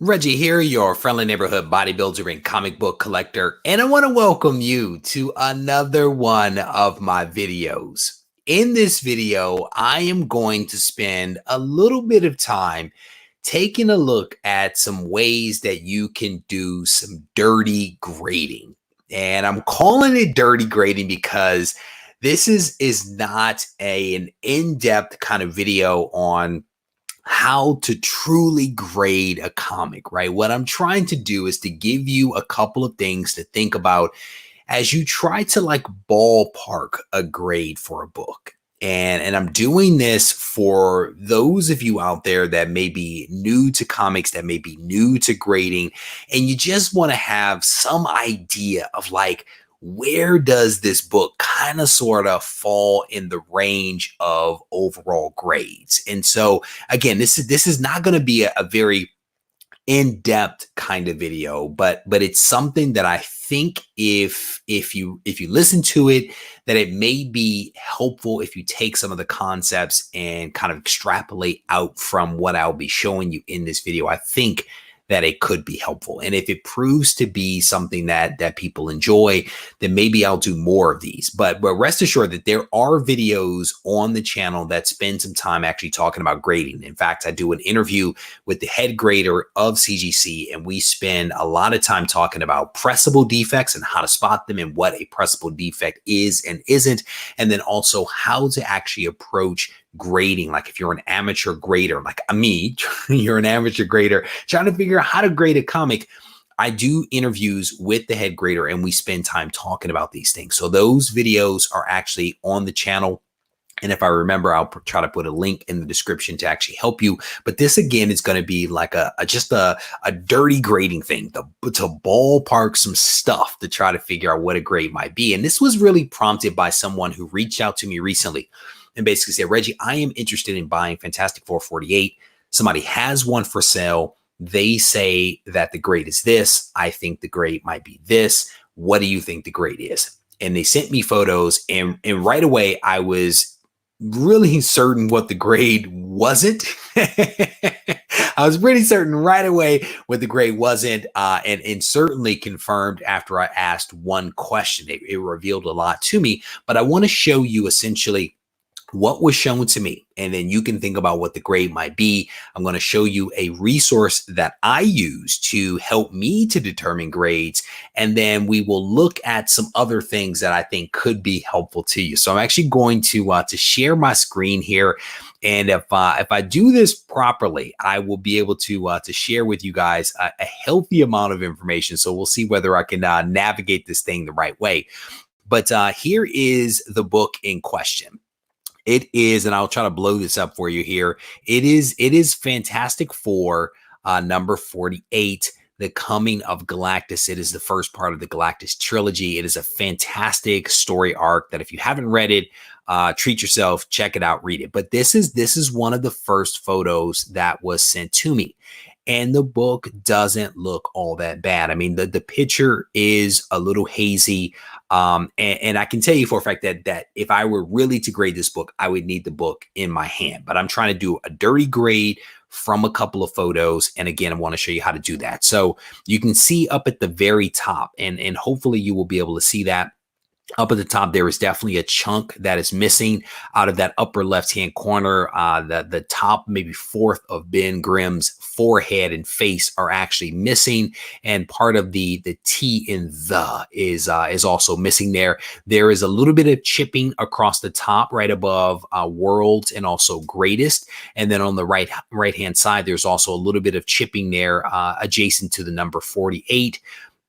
Reggie here, your friendly neighborhood bodybuilder and comic book collector, and I want to welcome you to another one of my videos. In this video, I am going to spend a little bit of time taking a look at some ways that you can do some dirty grading. And I'm calling it dirty grading because this is not an in-depth kind of video on how to truly grade a comic, right? What I'm trying to do is to give you a couple of things to think about as you try to like ballpark a grade for a book. And I'm doing this for those of you out there that may be new to comics, that may be new to grading, and you just want to have some idea of like, where does this book kind of sort of fall in the range of overall grades? And so again, this is not going to be a very in-depth kind of video, but it's something that I think if you listen to it, that it may be helpful if you take some of the concepts and kind of extrapolate out from what I'll be showing you in this video. I think that it could be helpful. And if it proves to be something that people enjoy, then maybe I'll do more of these. But rest assured that there are videos on the channel that spend some time actually talking about grading. In fact, I do an interview with the head grader of CGC, and we spend a lot of time talking about pressable defects and how to spot them and what a pressable defect is and isn't, and then also how to actually approach grading. Like if you're an amateur grader, like me, you're an amateur grader trying to figure out how to grade a comic. I do interviews with the head grader and we spend time talking about these things. So those videos are actually on the channel. And if I remember, I'll try to put a link in the description to actually help you. But this again is going to be like just a dirty grading thing to ballpark some stuff to try to figure out what a grade might be. And this was really prompted by someone who reached out to me recently and basically said, Reggie, I am interested in buying Fantastic Four 48. Somebody has one for sale. They say that the grade is this. I think the grade might be this. What do you think the grade is? And they sent me photos, and right away I was really certain what the grade wasn't. I was pretty certain right away what the grade wasn't, and certainly confirmed after I asked one question. It revealed a lot to me, but I want to show you essentially what was shown to me, and then you can think about what the grade might be. I'm going to show you a resource that I use to help me to determine grades, and then we will look at some other things that I think could be helpful to you. So I'm actually going to share my screen here, and if I do this properly, I will be able to share with you guys a healthy amount of information. So we'll see whether I can navigate this thing the right way. But here is the book in question. It is, and I'll try to blow this up for you here. It is Fantastic Four number 48, The Coming of Galactus. It is the first part of the Galactus trilogy. It is a fantastic story arc that if you haven't read it, treat yourself, check it out, read it. But this is one of the first photos that was sent to me. And the book doesn't look all that bad. I mean, the picture is a little hazy. And I can tell you for a fact that if I were really to grade this book, I would need the book in my hand. But I'm trying to do a dirty grade from a couple of photos. And again, I want to show you how to do that. So you can see up at the very top, and hopefully you will be able to see that. Up at the top, there is definitely a chunk that is missing out of that upper left-hand corner. The top, maybe fourth of Ben Grimm's forehead and face are actually missing, and part of the T in the is also missing there. There is a little bit of chipping across the top, right above World and also Greatest, and then on the right-hand side, there's also a little bit of chipping there adjacent to the number 48.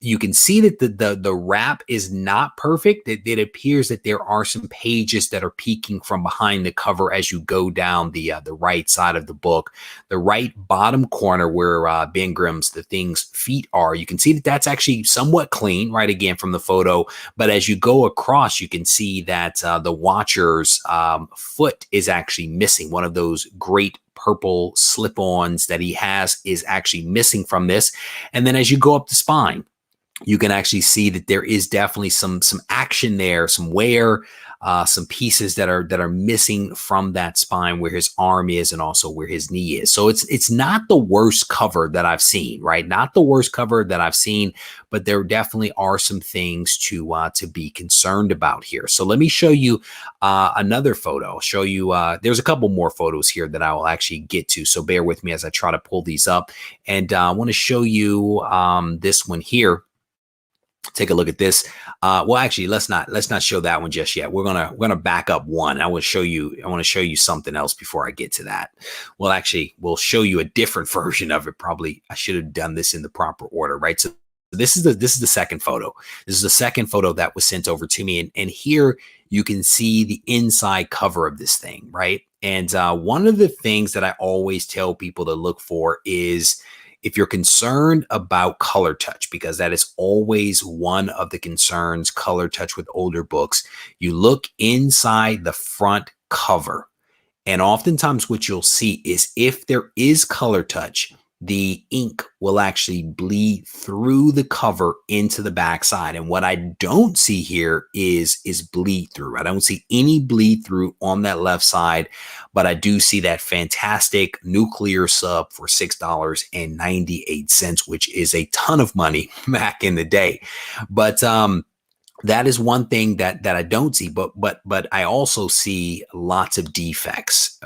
You can see that the wrap is not perfect. It appears that there are some pages that are peeking from behind the cover as you go down the right side of the book. The right bottom corner where Ben Grimm's The Thing's feet are, you can see that that's actually somewhat clean, right, again, from the photo. But as you go across, you can see that the Watcher's foot is actually missing. One of those great purple slip-ons that he has is actually missing from this. And then as you go up the spine, you can actually see that there is definitely some action there, some wear, some pieces that are missing from that spine where his arm is and also where his knee is. So it's not the worst cover that I've seen, right? Not the worst cover that I've seen, but there definitely are some things to be concerned about here. So let me show you another photo. I'll show you, there's a couple more photos here that I will actually get to. So bear with me as I try to pull these up. And I want to show you this one here. Take a look at this. Well, actually, let's not show that one just yet. We're gonna back up one. I want to show you something else before I get to that. Well, actually, we'll show you a different version of it. Probably I should have done this in the proper order, right? So this is the second photo. This is the second photo that was sent over to me, and here you can see the inside cover of this thing, right? And one of the things that I always tell people to look for is, if you're concerned about color touch, because that is always one of the concerns, color touch with older books, you look inside the front cover. And oftentimes what you'll see is if there is color touch, the ink will actually bleed through the cover into the backside. And what I don't see here is bleed through. I don't see any bleed through on that left side, but I do see that fantastic nuclear sub for $6.98, which is a ton of money back in the day. But that is one thing that I don't see, but I also see lots of defects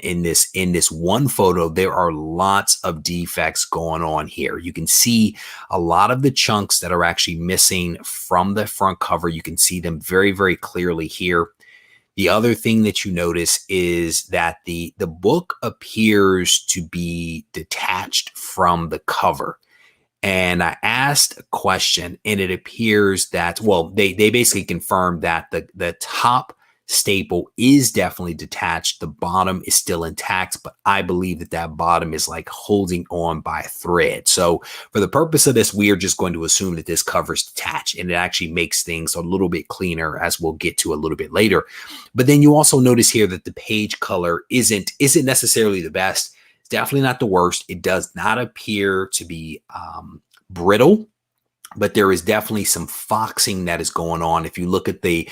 in this one photo. There are lots of defects going on here. You can see a lot of the chunks that are actually missing from the front cover. You can see them very, very clearly here. The other thing that you notice is that the book appears to be detached from the cover. And I asked a question, and it appears that, well, they basically confirmed that the top staple is definitely detached. The bottom is still intact, but I believe that bottom is like holding on by a thread. So for the purpose of this, we are just going to assume that this cover is detached, and it actually makes things a little bit cleaner, as we'll get to a little bit later. But then you also notice here that the page color isn't necessarily the best. Definitely not the worst. It does not appear to be brittle, but there is definitely some foxing that is going on. If you look at the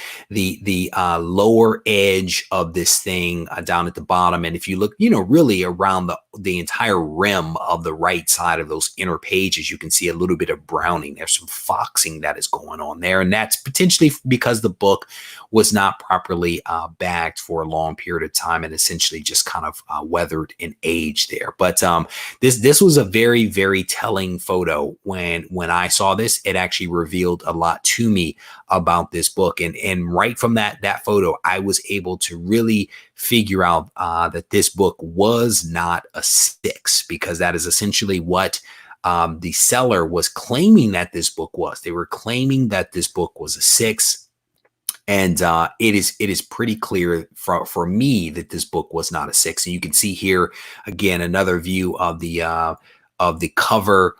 lower edge of this thing down at the bottom, and if you look, really around the entire rim of the right side of those inner pages, you can see a little bit of browning. There's some foxing that is going on there, and that's potentially because the book was not properly bagged for a long period of time and essentially just kind of weathered and aged there. But this was a very, very telling photo. When I saw this, it actually revealed a lot to me about this book. And right from that photo, I was able to really figure out that this book was not a 6, because that is essentially what the seller was claiming that this book was. They were claiming that this book was a 6. And it is pretty clear for me that this book was not a 6. And you can see here again another view of the cover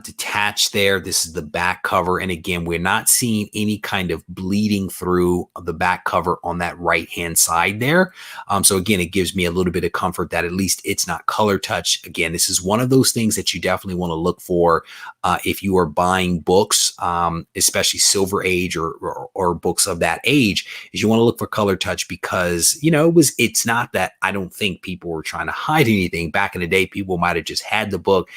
detached there. This is the back cover, and again, we're not seeing any kind of bleeding through the back cover on that right hand side there. So again, it gives me a little bit of comfort that at least it's not color touch. Again, this is one of those things that you definitely want to look for if you are buying books, especially Silver Age or books of that age, is you want to look for color touch, because it's not that I don't think people were trying to hide anything. Back in the day, people might have just had the book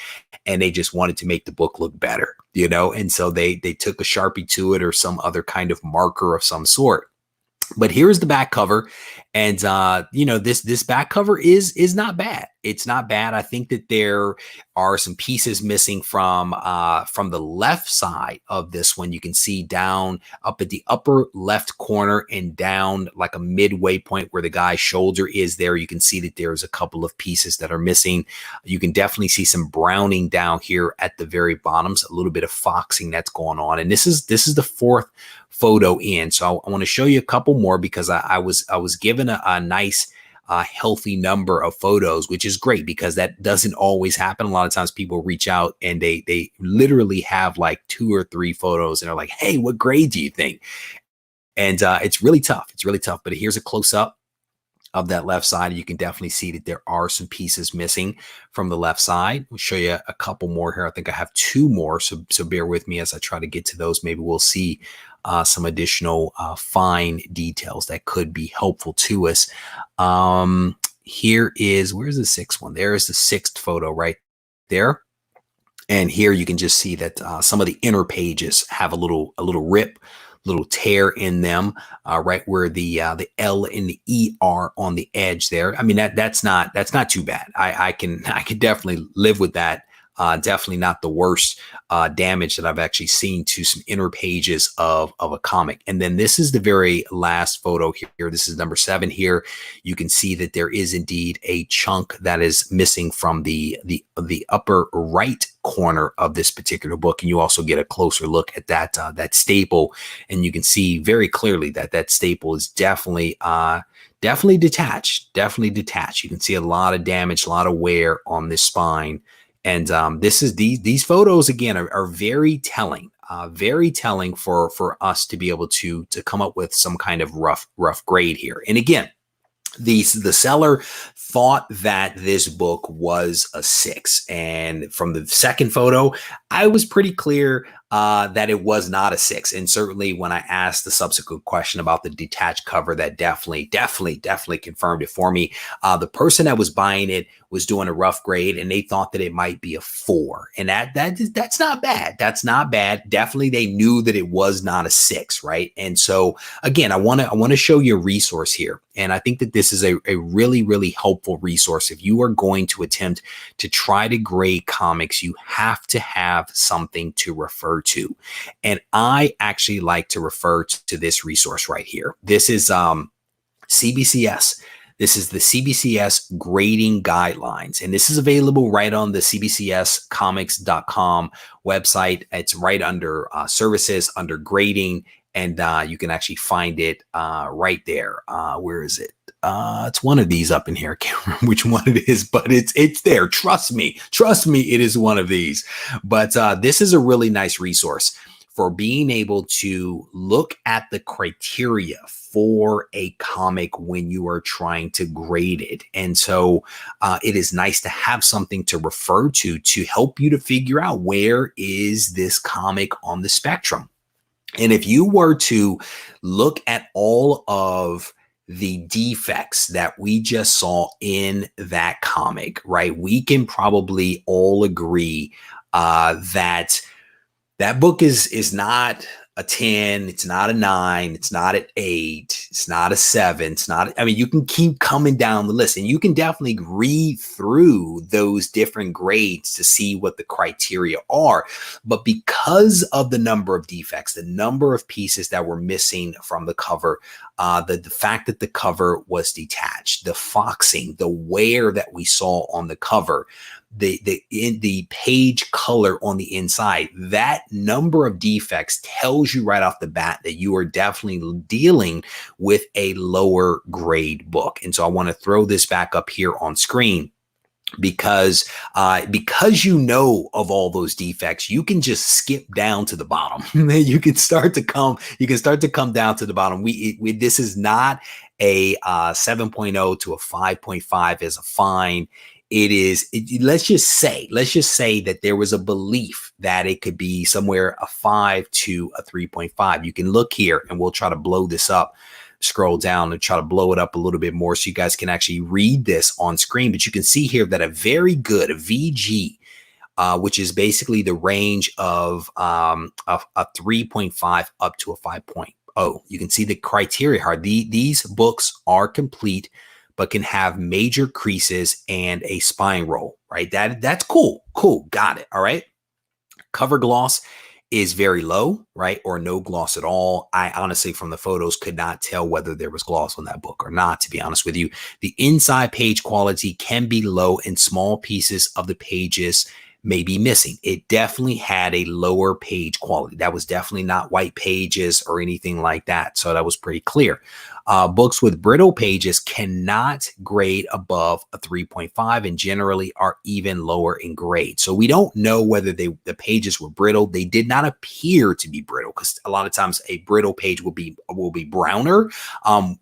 and they just wanted to make the book look better, and so they took a Sharpie to it or some other kind of marker of some sort. But here's the back cover, and this back cover is not bad. It's not bad. I think that there are some pieces missing from the left side of this one. You can see down up at the upper left corner and down like a midway point where the guy's shoulder is there. You can see that there's a couple of pieces that are missing. You can definitely see some browning down here at the very bottoms, a little bit of foxing that's going on. And this is the fourth photo in. So I want to show you a couple more, because I was given a nice healthy number of photos, which is great, because that doesn't always happen. A lot of times people reach out and they literally have like 2 or 3 photos and they're like, hey, what grade do you think? And it's really tough. It's really tough. But here's a close up of that left side. You can definitely see that there are some pieces missing from the left side. We'll show you a couple more here. I think I have 2 more, so bear with me as I try to get to those. Maybe we'll see some additional fine details that could be helpful to us. Here is, where's the 6th one? There is the 6th photo right there. And here you can just see that some of the inner pages have a little rip, little tear in them, right where the L and the E are on the edge there. I mean, that's not too bad. I can definitely live with that. Definitely not the worst damage that I've actually seen to some inner pages of a comic. And then this is the very last photo here. This is number 7 here. You can see that there is indeed a chunk that is missing from the upper right corner of this particular book. And you also get a closer look at that staple. And you can see very clearly that that staple is definitely detached, You can see a lot of damage, a lot of wear on this spine. And these photos, again, are very telling for us to be able to come up with some kind of rough grade here. And again, the seller thought that this book was a 6. And from the second photo, I was pretty clear that it was not a 6. And certainly when I asked the subsequent question about the detached cover, that definitely confirmed it for me. The person that was buying it was doing a rough grade and they thought that it might be a 4. And that's not bad. That's not bad. Definitely they knew that it was not a 6, right? And so again, I want to show you a resource here. And I think that this is a really, really helpful resource. If you are going to attempt to try to grade comics, you have to have something to refer to. And I actually like to refer to this resource right here. This is CBCS. This is the CBCS grading guidelines, and this is available right on the CBCScomics.com website. It's right under services, under grading, and you can actually find it right there. Where is it? It's one of these up in here. I can't remember which one it is, but it's there. Trust me, it is one of these. But this is a really nice resource for being able to look at the criteria for a comic when you are trying to grade it. And so it is nice to have something to refer to help you to figure out where is this comic on the spectrum. And if you were to look at all of the defects that we just saw in that comic, right, we can probably all agree that book is not a 10, it's not a 9, it's not an 8, it's not a 7, it's not, I mean, you can keep coming down the list and you can definitely read through those different grades to see what the criteria are. But because of the number of defects, the number of pieces that were missing from the cover, the fact that the cover was detached, the foxing, the wear that we saw on the cover, the page color on the inside, that number of defects tells you right off the bat that you are definitely dealing with a lower grade book. And so I want to throw this back up here on screen because you know of all those defects, you can just skip down to the bottom. You can start to come down to the bottom. This is not a 7.0 to a 5.5 as a fine. Let's just say that there was a belief that it could be somewhere a 5 to a 3.5. You can look here and we'll try to blow this up, scroll down and try to blow it up a little bit more so you guys can actually read this on screen. But you can see here that a VG, which is basically the range of a 3.5 up to a 5.0. You can see the criteria here. These books are complete, but can have major creases and a spine roll, right? That's cool. Got it. All right. Cover gloss is very low, right? Or no gloss at all. I honestly, from the photos, could not tell whether there was gloss on that book or not, to be honest with you. The inside page quality can be low and small pieces of the pages may be missing. It definitely had a lower page quality. That was definitely not white pages or anything like that. So that was pretty clear. Books with brittle pages cannot grade above a 3.5 and generally are even lower in grade. So we don't know whether the pages were brittle. They did not appear to be brittle because a lot of times a brittle page will be browner.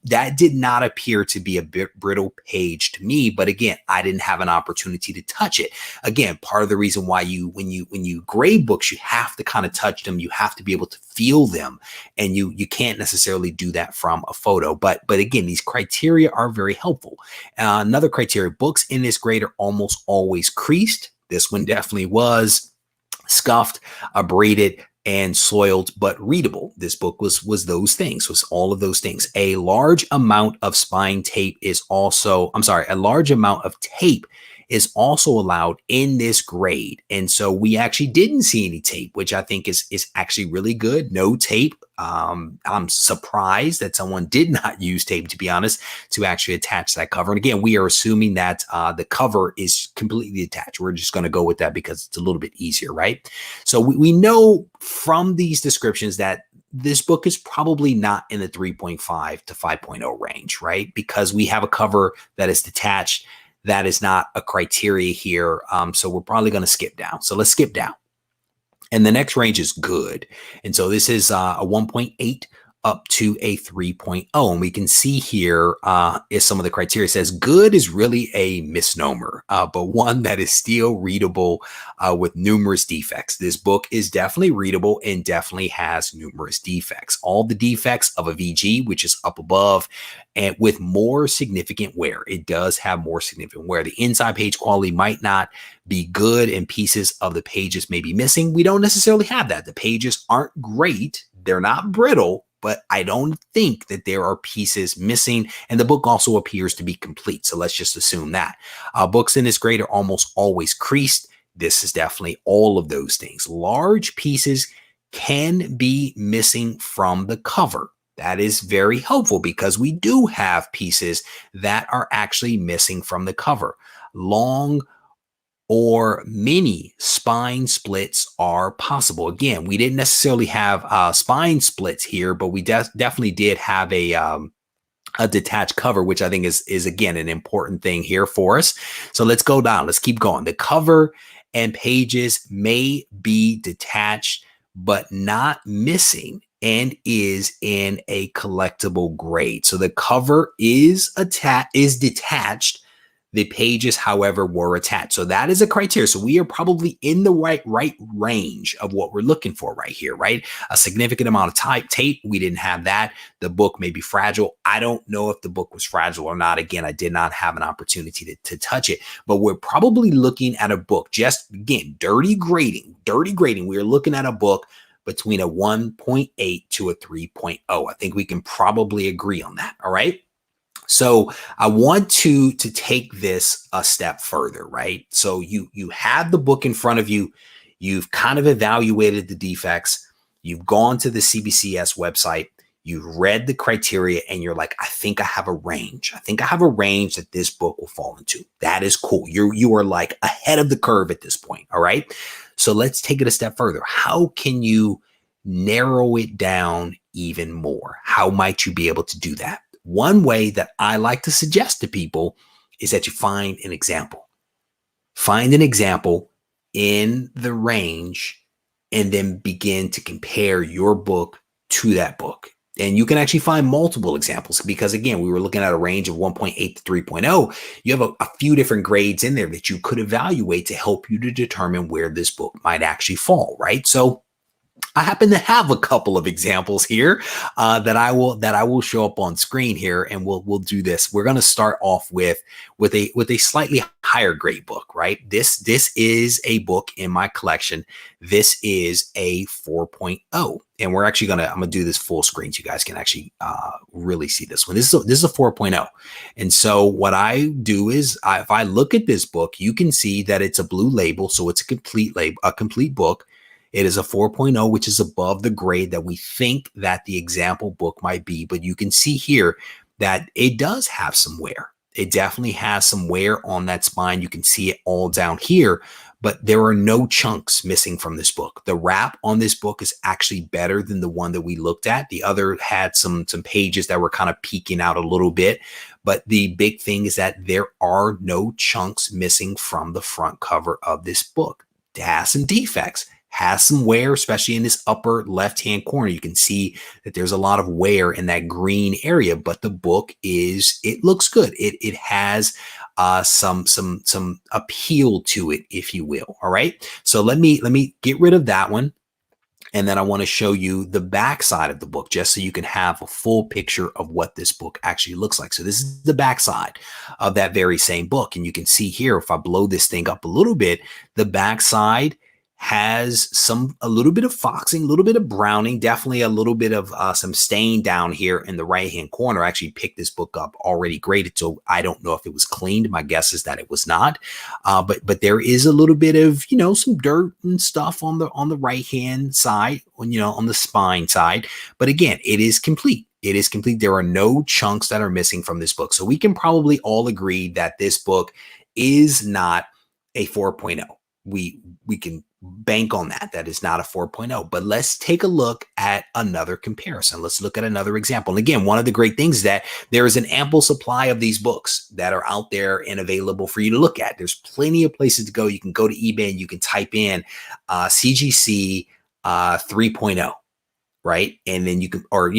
That did not appear to be a brittle page to me, but again, I didn't have an opportunity to touch it. Again, part of the reason why when you grade books, you have to kind of touch them. You have to be able to feel them, and you can't necessarily do that from a photo. But again, these criteria are very helpful. Another criteria: books in this grade are almost always creased. This one definitely was scuffed, abraded, and soiled, but readable. This book was those things, was all of those things. A large amount of spine tape is also, a large amount of tape is also allowed in this grade. And so we actually didn't see any tape, which I think is actually really good. No tape. I'm surprised that someone did not use tape, to be honest, to actually attach that cover. And again, we are assuming that the cover is completely attached. We're just going to go with that because it's a little bit easier, right? So we know from these descriptions that this book is probably not in the 3.5 to 5.0 range, right? Because we have a cover that is detached. That is not a criteria here. So we're probably going to skip down. So let's skip down. And the next range is good. And so this is a 1.8 up to a 3.0. And we can see here is some of the criteria. It says good is really a misnomer, but one that is still readable with numerous defects. This book is definitely readable and definitely has numerous defects. All the defects of a VG, which is up above, and with more significant wear. It does have more significant wear. The inside page quality might not be good and pieces of the pages may be missing. We don't necessarily have that. The pages aren't great. They're not brittle, but I don't think that there are pieces missing. And the book also appears to be complete. So let's just assume that. Books in this grade are almost always creased. This is definitely all of those things. Large pieces can be missing from the cover. That is very helpful because we do have pieces that are actually missing from the cover. Long or many spine splits are possible. Again, we didn't necessarily have spine splits here, but we definitely did have a detached cover, which I think is again an important thing here for us. So let's go down. Let's keep going. The cover and pages may be detached, but not missing, and is in a collectible grade. So the cover is detached. The pages, however, were attached. So that is a criteria. So we are probably in the right range of what we're looking for right here, right? A significant amount of tape. We didn't have that. The book may be fragile. I don't know if the book was fragile or not. Again, I did not have an opportunity to touch it, but we're probably looking at a book, just again, dirty grading. We are looking at a book between a 1.8 to a 3.0. I think we can probably agree on that. All right. So I want to take this a step further, right? So you have the book in front of you. You've kind of evaluated the defects. You've gone to the CBCS website. You've read the criteria and you're like, I think I have a range. I think I have a range that this book will fall into. That is cool. You are like ahead of the curve at this point. All right. So let's take it a step further. How can you narrow it down even more? How might you be able to do that? One way that I like to suggest to people is that you find an example. Find an example in the range and then begin to compare your book to that book. And you can actually find multiple examples because, again, we were looking at a range of 1.8 to 3.0. You have a few different grades in there that you could evaluate to help you to determine where this book might actually fall, right? So I happen to have a couple of examples here that I will show up on screen here, and we'll do this. We're going to start off with a slightly higher grade book, right? This is a book in my collection. This is a 4.0, and we're actually I'm gonna do this full screen so you guys can actually really see this one. This is a 4.0, and so what I do is if I look at this book, you can see that it's a blue label, so it's a complete book. It is a 4.0, which is above the grade that we think that the example book might be. But you can see here that it does have some wear. It definitely has some wear on that spine. You can see it all down here, but there are no chunks missing from this book. The wrap on this book is actually better than the one that we looked at. The other had some pages that were kind of peeking out a little bit, but the big thing is that there are no chunks missing from the front cover of this book. It has some defects, has some wear, especially in this upper left-hand corner. You can see that there's a lot of wear in that green area, but the book it looks good. It has some appeal to it, if you will. All right. So let me get rid of that one. And then I want to show you the back side of the book, just so you can have a full picture of what this book actually looks like. So this is the back side of that very same book. And you can see here, if I blow this thing up a little bit, the back side has a little bit of foxing, a little bit of browning, definitely a little bit of some stain down here in the right-hand corner. I actually picked this book up already graded, so I don't know if it was cleaned. My guess is that it was not. But there is a little bit of, some dirt and stuff on the right-hand side, on the spine side. But again, it is complete. It is complete. There are no chunks that are missing from this book. So we can probably all agree that this book is not a 4.0. We can bank on that. That is not a 4.0. But let's take a look at another comparison. Let's look at another example. And again, one of the great things is that there is an ample supply of these books that are out there and available for you to look at. There's plenty of places to go. You can go to eBay and you can type in CGC 3.0. Right. And then you can, or,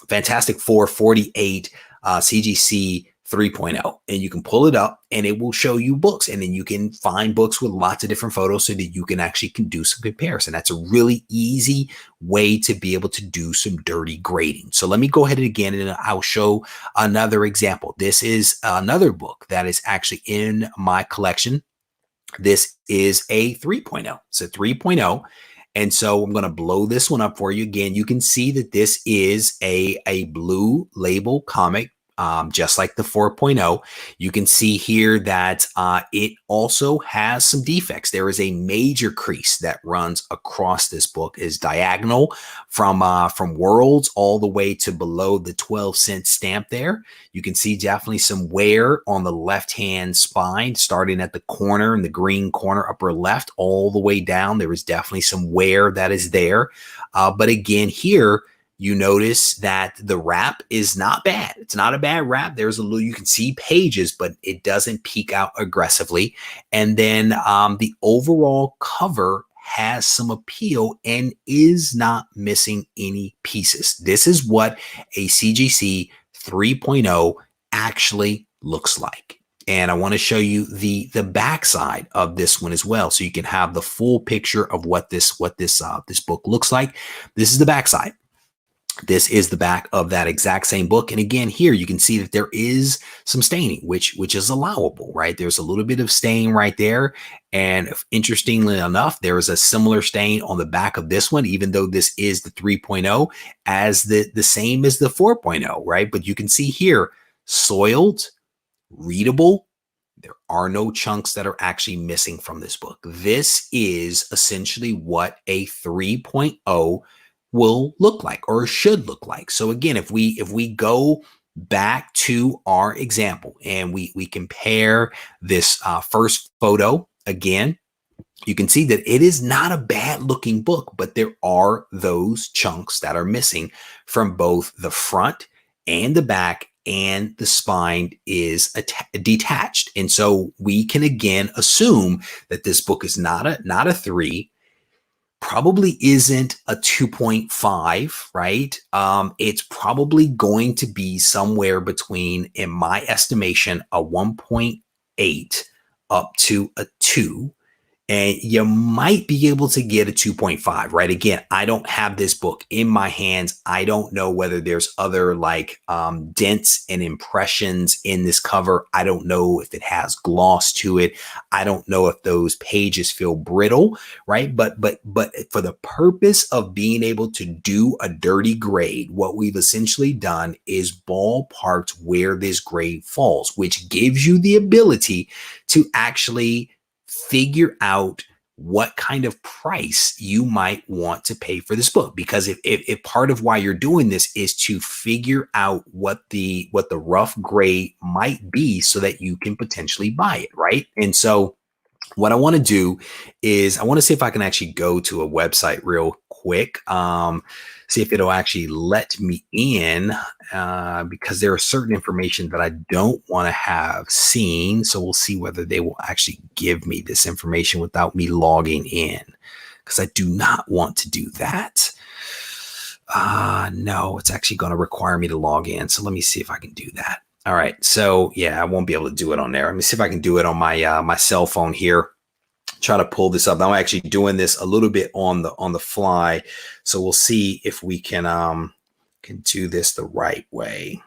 Fantastic Four 48 CGC 3.0, and you can pull it up and it will show you books, and then you can find books with lots of different photos so that you can actually do some comparison. That's a really easy way to be able to do some dirty grading. So let me go ahead and again, and I'll show another example. This is another book that is actually in my collection. This is a 3.0. It's a 3.0. And so I'm going to blow this one up for you. Again, you can see that this is a blue label comic. Just like the 4.0, you can see here that it also has some defects. There is a major crease that runs across this book, is diagonal from worlds all the way to below the 12-cent stamp there. You can see definitely some wear on the left-hand spine, starting at the corner in the green corner, upper left, all the way down. There is definitely some wear that is there. But again, here, you notice that the wrap is not bad. It's not a bad wrap. There's a little, you can see pages, but it doesn't peek out aggressively. And then the overall cover has some appeal and is not missing any pieces. This is what a CGC 3.0 actually looks like. And I want to show you the backside of this one as well, so you can have the full picture of what this book looks like. This is the backside. This is the back of that exact same book. And again, here you can see that there is some staining, which is allowable, right? There's a little bit of stain right there. And interestingly enough, there is a similar stain on the back of this one, even though this is the 3.0, as the same as the 4.0, right? But you can see here, soiled, readable. There are no chunks that are actually missing from this book. This is essentially what a 3.0 will look like, or should look like. So again, if we go back to our example and we compare this first photo again, you can see that it is not a bad looking book, but there are those chunks that are missing from both the front and the back, and the spine is detached. And so we can again assume that this book is not a 3, probably isn't a 2.5, right? It's probably going to be somewhere between, in my estimation, a 1.8 up to a 2. And you might be able to get a 2.5, right? Again, I don't have this book in my hands. I don't know whether there's other dents and impressions in this cover. I don't know if it has gloss to it. I don't know if those pages feel brittle, right? But for the purpose of being able to do a dirty grade, what we've essentially done is ballparked where this grade falls, which gives you the ability to actually figure out what kind of price you might want to pay for this book. Because if part of why you're doing this is to figure out what the rough grade might be so that you can potentially buy it, right? And so what I want to do is I want to see if I can actually go to a website real quick, see if it'll actually let me in, because there are certain information that I don't want to have seen. So we'll see whether they will actually give me this information without me logging in, because I do not want to do that. No, it's actually going to require me to log in. So let me see if I can do that. All right. So yeah, I won't be able to do it on there. Let me see if I can do it on my my cell phone here. Try to pull this up. I'm actually doing this a little bit on the fly. So we'll see if we can do this the right way.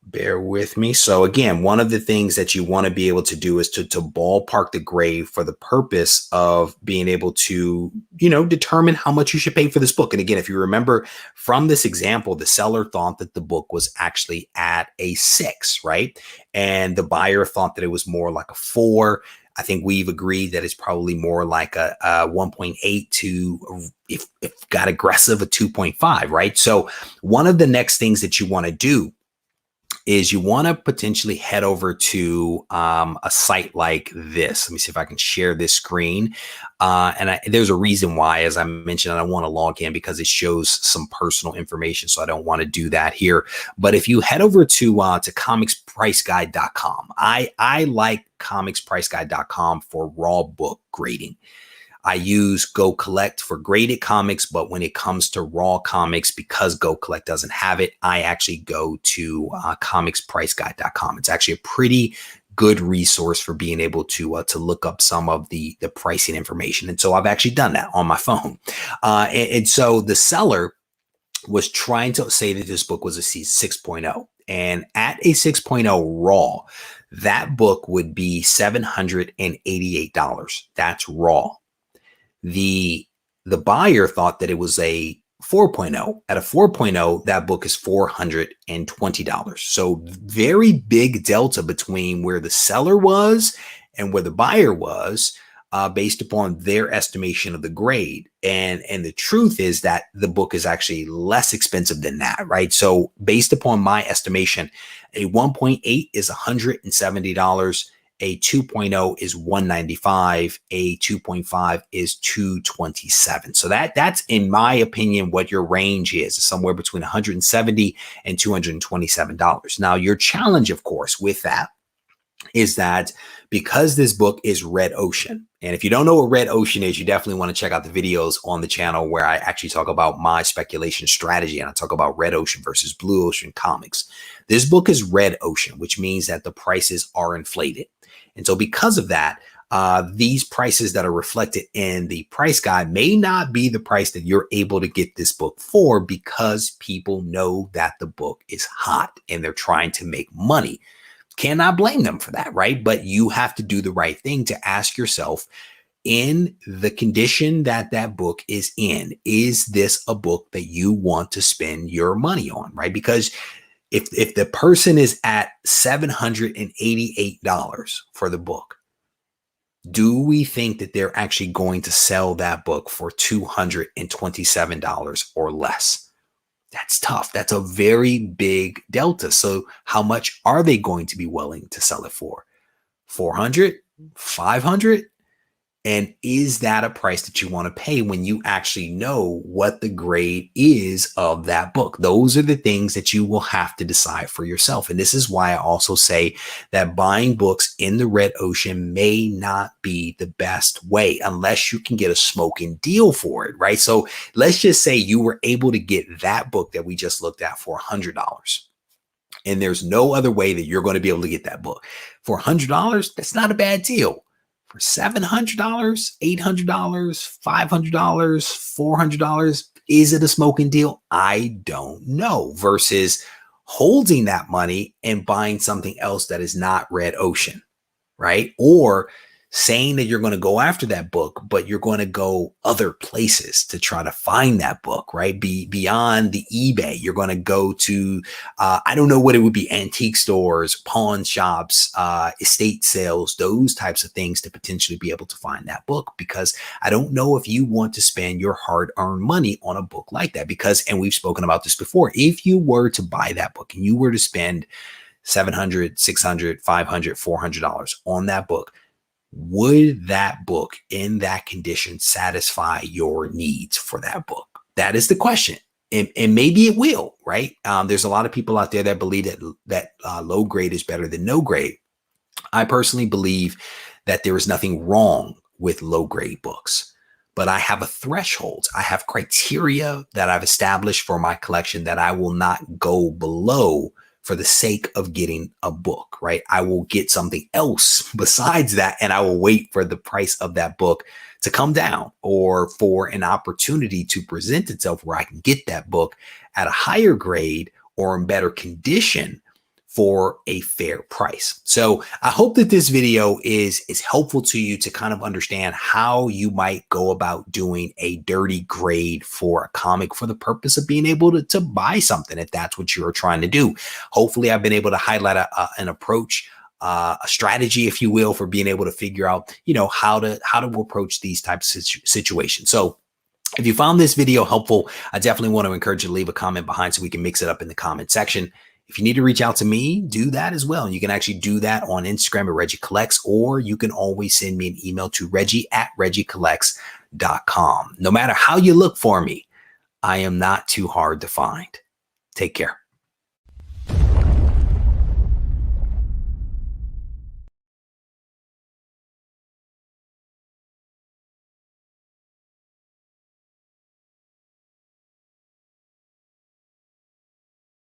Bear with me. So again, one of the things that you want to be able to do is to ballpark the grade for the purpose of being able to, you know, determine how much you should pay for this book. And again, if you remember from this example, the seller thought that the book was actually at a 6, right? And the buyer thought that it was more like a 4. I think we've agreed that it's probably more like a 1.8 to, if got aggressive, a 2.5, right? So one of the next things that you want to do is you want to potentially head over to a site like this. Let me see if I can share this screen. There's a reason why, as I mentioned, I don't want to log in because it shows some personal information. So I don't want to do that here. But if you head over to comicspriceguide.com, I like comicspriceguide.com for raw book grading. I use Go Collect for graded comics, but when it comes to raw comics, because Go Collect doesn't have it, I actually go to comicspriceguide.com. It's actually a pretty good resource for being able to look up some of the pricing information. And so I've actually done that on my phone. And so the seller was trying to say that this book was a 6.0. And at a 6.0 raw, that book would be $788. That's raw. The buyer thought that it was a 4.0. At a 4.0, that book is $420. So very big delta between where the seller was and where the buyer was, based upon their estimation of the grade. And the truth is that the book is actually less expensive than that, right? So based upon my estimation, a 1.8 is $170. A 2.0 is $195. A 2.5 is $227. So that's, in my opinion, what your range is somewhere between $170 and $227. Now, your challenge, of course, with that is that because this book is red ocean, and if you don't know what red ocean is, you definitely want to check out the videos on the channel where I actually talk about my speculation strategy, and I talk about red ocean versus blue ocean comics. This book is red ocean, which means that the prices are inflated. And so because of that, these prices that are reflected in the price guide may not be the price that you're able to get this book for, because people know that the book is hot and they're trying to make money. Cannot blame them for that, right? But you have to do the right thing to ask yourself, in the condition that that book is in, is this a book that you want to spend your money on, right? Because if the person is at $788 for the book, do we think that they're actually going to sell that book for $227 or less? That's tough. That's a very big delta. So how much are they going to be willing to sell it for? 400, 500? And is that a price that you want to pay when you actually know what the grade is of that book? Those are the things that you will have to decide for yourself. And this is why I also say that buying books in the red ocean may not be the best way unless you can get a smoking deal for it, right? So let's just say you were able to get that book that we just looked at for $100. And there's no other way that you're going to be able to get that book. For $100, that's not a bad deal. For $700, $800, $500, $400, is it a smoking deal? I don't know. Versus holding that money and buying something else that is not red ocean, right? Or saying that you're going to go after that book, but you're going to go other places to try to find that book, right? Beyond the eBay. You're going to go to, I don't know what it would be, antique stores, pawn shops, estate sales, those types of things to potentially be able to find that book, because I don't know if you want to spend your hard-earned money on a book like that. Because, and we've spoken about this before, if you were to buy that book and you were to spend $700, $600, $500, $400 on that book, would that book in that condition satisfy your needs for that book? That is the question. And maybe it will, right? There's a lot of people out there that believe that low grade is better than no grade. I personally believe that there is nothing wrong with low grade books, but I have a threshold. I have criteria that I've established for my collection that I will not go below for the sake of getting a book, right? I will get something else besides that, and I will wait for the price of that book to come down, or for an opportunity to present itself where I can get that book at a higher grade or in better condition for a fair price. So I hope that this video is helpful to you to kind of understand how you might go about doing a dirty grade for a comic for the purpose of being able to buy something, if that's what you're trying to do. Hopefully I've been able to highlight an approach, a strategy, if you will, for being able to figure out, you know, how to approach these types of situations. So if you found this video helpful, I definitely want to encourage you to leave a comment behind so we can mix it up in the comment section. If you need to reach out to me, do that as well. And you can actually do that on Instagram at Regie Collects, or you can always send me an email to Regie@regiecollects.com. No matter how you look for me, I am not too hard to find. Take care.